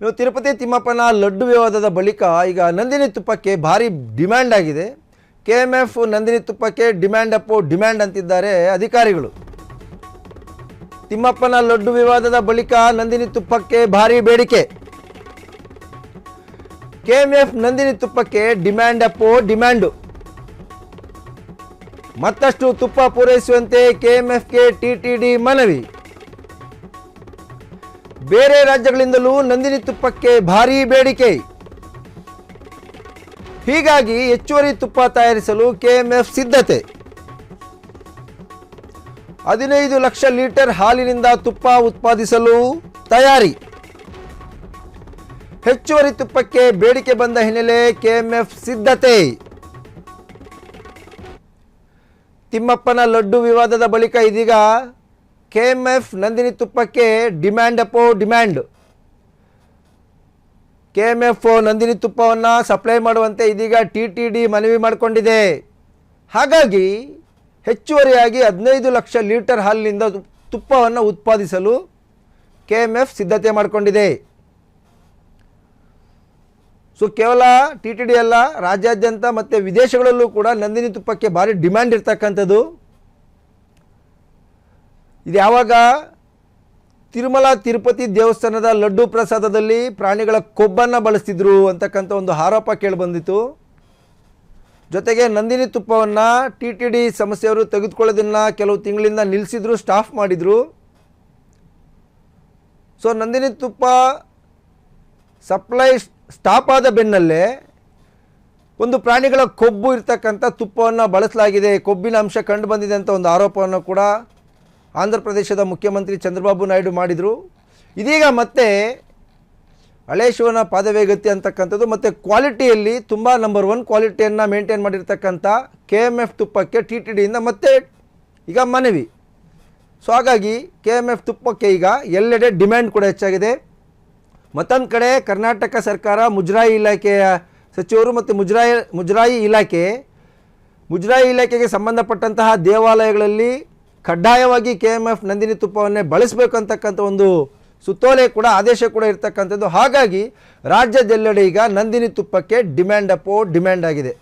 ಇನ್ನು ತಿರುಪತಿ ತಿಮ್ಮಪ್ಪನ ಲಡ್ಡು ವಿವಾದದ ಬಳಿಕ ಈಗ ನಂದಿನಿ ತುಪ್ಪಕ್ಕೆ ಭಾರಿ ಡಿಮ್ಯಾಂಡ್ ಆಗಿದೆ. ಕೆಎಂಎಫ್ ನಂದಿನಿ ತುಪ್ಪಕ್ಕೆ ಡಿಮ್ಯಾಂಡ್ ಅಪ್ಪೋ ಡಿಮ್ಯಾಂಡ್ ಅಂತಿದ್ದಾರೆ ಅಧಿಕಾರಿಗಳು. ತಿಮ್ಮಪ್ಪನ ಲಡ್ಡು ವಿವಾದದ ಬಳಿಕ ನಂದಿನಿ ತುಪ್ಪಕ್ಕೆ ಭಾರಿ ಬೇಡಿಕೆ. ಕೆಎಂಎಫ್ ನಂದಿನಿ ತುಪ್ಪಕ್ಕೆ ಡಿಮ್ಯಾಂಡ್ ಅಪ್ಪೋ ಡಿಮ್ಯಾಂಡು. ಮತ್ತಷ್ಟು ತುಪ್ಪ ಪೂರೈಸುವಂತೆ ಕೆಎಂಎಫ್ಗೆ ಟಿಟಿಡಿ ಮನವಿ. ಬೇರೆ ರಾಜ್ಯಗಳಿಂದಲೂ ನಂದಿನಿ ತುಪ್ಪಕ್ಕೆ ಭಾರೀ ಬೇಡಿಕೆ. ಹೀಗಾಗಿ ಹೆಚ್ಚುವರಿ ತುಪ್ಪ ತಯಾರಿಸಲು ಕೆಎಂಎಫ್ ಸಿದ್ಧತೆ. 15 ಲಕ್ಷ ಲೀಟರ್ ಹಾಲಿನಿಂದ ತುಪ್ಪ ಉತ್ಪಾದಿಸಲು ತಯಾರಿ. ಹೆಚ್ಚುವರಿ ತುಪ್ಪಕ್ಕೆ ಬೇಡಿಕೆ ಬಂದ ಹಿನ್ನೆಲೆ ಕೆಎಂಎಫ್ ಸಿದ್ಧತೆ. ತಿಮ್ಮಪ್ಪನ ಲಡ್ಡು ವಿವಾದದ ಬಳಿಕ ಇದೀಗ ಕೆಎಂಎಫ್ ನಂದಿನಿ ತುಪ್ಪಕ್ಕೆ ಡಿಮ್ಯಾಂಡ್ ಅಪ್ಪೋ ಡಿಮ್ಯಾಂಡ್. ಕೆಎಂಎಫ್ ನಂದಿನಿ ತುಪ್ಪವನ್ನು ಸಪ್ಲೈ ಮಾಡುವಂತೆ ಇದೀಗ ಟಿಟಿಡಿ ಮನವಿ ಮಾಡಿಕೊಂಡಿದೆ. ಹಾಗಾಗಿ ಹೆಚ್ಚುವರಿಯಾಗಿ 15 ಲಕ್ಷ ಲೀಟರ್ ಹಾಲಿನಿಂದ ತುಪ್ಪವನ್ನು ಉತ್ಪಾದಿಸಲು ಕೆಎಂಎಫ್ ಸಿದ್ಧತೆ ಮಾಡಿಕೊಂಡಿದೆ. ಸೊ ಕೇವಲ ಟಿಟಿಡಿ ಅಲ್ಲ, ರಾಜ್ಯಾದ್ಯಂತ ಮತ್ತು ವಿದೇಶಗಳಲ್ಲೂ ಕೂಡ ನಂದಿನಿ ತುಪ್ಪಕ್ಕೆ ಭಾರಿ ಡಿಮ್ಯಾಂಡ್ ಇರ್ತಕ್ಕಂಥದ್ದು. ಇದು ಯಾವಾಗ ತಿರುಮಲ ತಿರುಪತಿ ದೇವಸ್ಥಾನದ ಲಡ್ಡು ಪ್ರಸಾದದಲ್ಲಿ ಪ್ರಾಣಿಗಳ ಕೊಬ್ಬನ್ನು ಬಳಸ್ತಿದ್ರು ಅಂತಕ್ಕಂಥ ಒಂದು ಆರೋಪ ಕೇಳಿಬಂದಿತ್ತು. ಜೊತೆಗೆ ನಂದಿನಿ ತುಪ್ಪವನ್ನು ಟಿಟಿಡಿ ಸಂಸ್ಥೆಯವರು ತೆಗೆದುಕೊಳ್ಳೋದನ್ನು ಕೆಲವು ತಿಂಗಳಿಂದ ನಿಲ್ಲಿಸಿದ್ರು, ಸ್ಟಾಫ್ ಮಾಡಿದರು. ಸೊ ನಂದಿನಿ ತುಪ್ಪ ಸಪ್ಲೈ ಸ್ಟಾಪ್ ಆದ ಬೆನ್ನಲ್ಲೇ ಒಂದು ಪ್ರಾಣಿಗಳ ಕೊಬ್ಬು ಇರ್ತಕ್ಕಂಥ ತುಪ್ಪವನ್ನು ಬಳಸಲಾಗಿದೆ, ಕೊಬ್ಬಿನ ಅಂಶ ಕಂಡು ಬಂದಿದೆ ಅಂತ ಒಂದು ಆರೋಪವನ್ನು ಕೂಡ ಆಂಧ್ರ ಪ್ರದೇಶದ ಮುಖ್ಯಮಂತ್ರಿ ಚಂದ್ರಬಾಬು ನಾಯ್ಡು ಮಾಡಿದರು. ಇದೀಗ ಮತ್ತೆ ಹಳೆ ಶಿವನ ಪಾದವೇಗತಿ ಅಂತಕ್ಕಂಥದ್ದು ಮತ್ತು ಕ್ವಾಲಿಟಿಯಲ್ಲಿ ತುಂಬ ನಂಬರ್ 1 ಕ್ವಾಲಿಟಿಯನ್ನು ಮೇಂಟೈನ್ ಮಾಡಿರ್ತಕ್ಕಂಥ ಕೆಎಂಎಫ್ ತುಪ್ಪಕ್ಕೆ ಟಿಟಿಡಿಯಿಂದ ಮತ್ತೆ ಈಗ ಮನವಿ. ಸೊ ಹಾಗಾಗಿ ಕೆಎಂಎಫ್ ತುಪ್ಪಕ್ಕೆ ಈಗ ಎಲ್ಲೆಡೆ ಡಿಮ್ಯಾಂಡ್ ಕೂಡ ಹೆಚ್ಚಾಗಿದೆ. ಮತ್ತೊಂದು ಕಡೆ ಕರ್ನಾಟಕ ಸರ್ಕಾರ ಮುಜರಾಯಿ ಇಲಾಖೆಯ ಸಚಿವರು ಮತ್ತು ಮುಜರಾಯಿ ಇಲಾಖೆಗೆ ಸಂಬಂಧಪಟ್ಟಂತಹ ದೇವಾಲಯಗಳಲ್ಲಿ ಕಡ್ಡಾಯವಾಗಿ ಕೆಎಂಎಫ್ ನಂದಿನಿ ತುಪ್ಪವನ್ನೇ ಬಳಸಬೇಕು ಅಂತಕ್ಕಂಥ ಒಂದು ಸುತ್ತೋಲೆ ಕೂಡ ಆದೇಶ ಕೂಡ ಇರ್ತಕ್ಕಂಥದ್ದು. ಹಾಗಾಗಿ ರಾಜ್ಯದೆಲ್ಲೆಡೆ ಈಗ ನಂದಿನಿ ತುಪ್ಪಕ್ಕೆ ಡಿಮ್ಯಾಂಡ್ ಅಪ್ಪೋ ಡಿಮ್ಯಾಂಡ್ ಆಗಿದೆ.